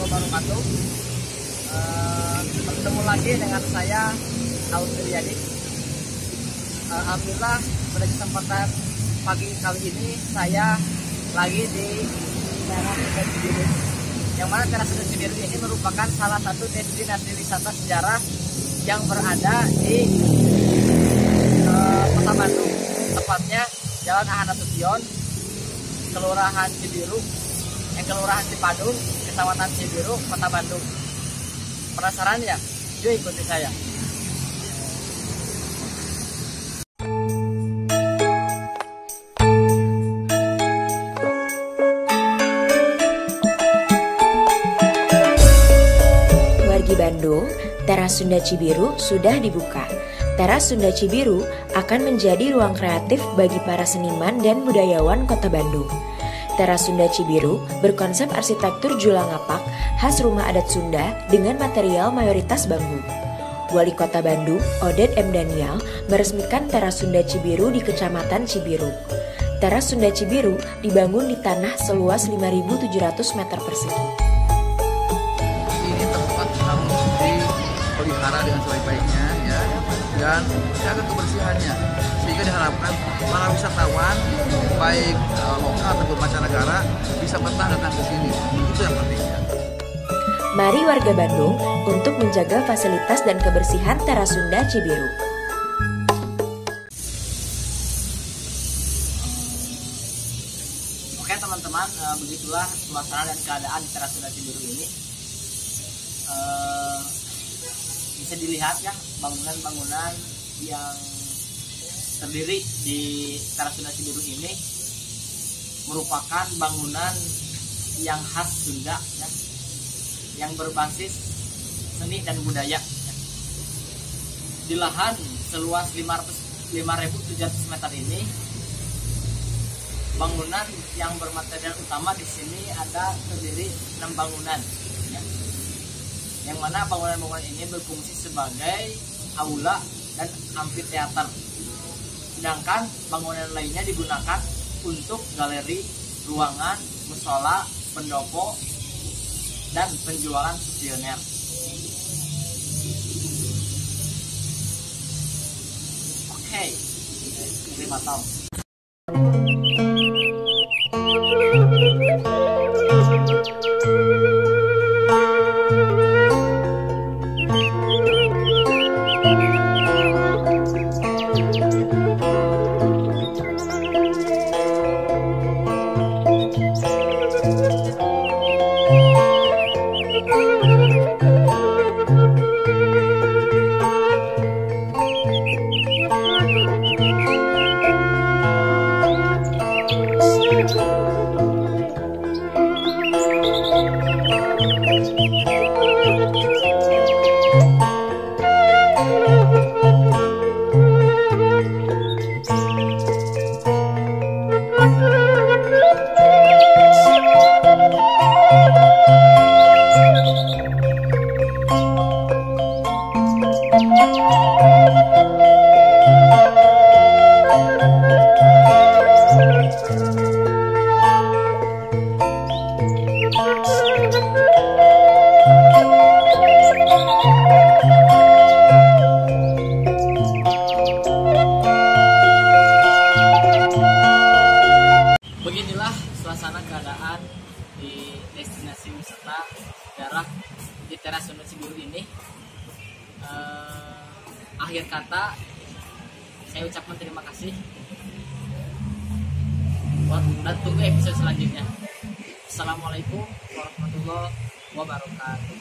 wabarakatuh. Bertemu lagi dengan saya Ausuryadi. Alhamdulillah pada kesempatan pagi kali ini saya lagi di Teras Sunda Cibiru. Yang mana Teras Sunda Cibiru ini merupakan salah satu destinasi wisata sejarah yang berada di Kota Bandung. Tepatnya Jalan Ahmad Nasution, Kelurahan Cibiru, Kelurahan Cipadung, Kecamatan Cibiru, Kota Bandung. Penasaran ya? Yuk ikuti saya. Wargi Bandung, Teras Sunda Cibiru sudah dibuka. Teras Sunda Cibiru akan menjadi ruang kreatif bagi para seniman dan budayawan Kota Bandung. Teras Sunda Cibiru berkonsep arsitektur Julangapak khas rumah adat Sunda dengan material mayoritas bambu. Wali Kota Bandung, Odet M. Daniel, meresmikan Teras Sunda Cibiru di Kecamatan Cibiru. Teras Sunda Cibiru dibangun di tanah seluas 5.700 meter persegi. Ini tempat harus dipelihara dengan sebaik-baiknya ya, dan jaga kebersihannya, sehingga diharapkan para wisatawan baik lokal ataupun mancanegara bisa betah datang ke sini. Itu yang pentingnya. Mari warga Bandung untuk menjaga fasilitas dan kebersihan Teras Sunda Cibiru. Oke teman-teman, begitulah suasana dan keadaan di Teras Sunda Cibiru ini. Bisa dilihat ya bangunan-bangunan yang terdiri di Teras Sunda Cibiru ini merupakan bangunan yang khas Sunda ya, yang berbasis seni dan budaya ya. Di lahan seluas 5.700 meter ini, bangunan yang bermaterial utama di sini ada terdiri 6 bangunan ya, yang mana bangunan-bangunan ini berfungsi sebagai aula dan amfiteater. Sedangkan bangunan lainnya digunakan untuk galeri, ruangan, musola, pendopo, dan penjualan souvenir. Oke, terima kasih. Beginilah suasana keadaan di destinasi wisata sejarah di Teras Sunda Cibiru ini. Akhir kata, saya ucapkan terima kasih dan tunggu episode selanjutnya. Assalamualaikum warahmatullahi wabarakatuh.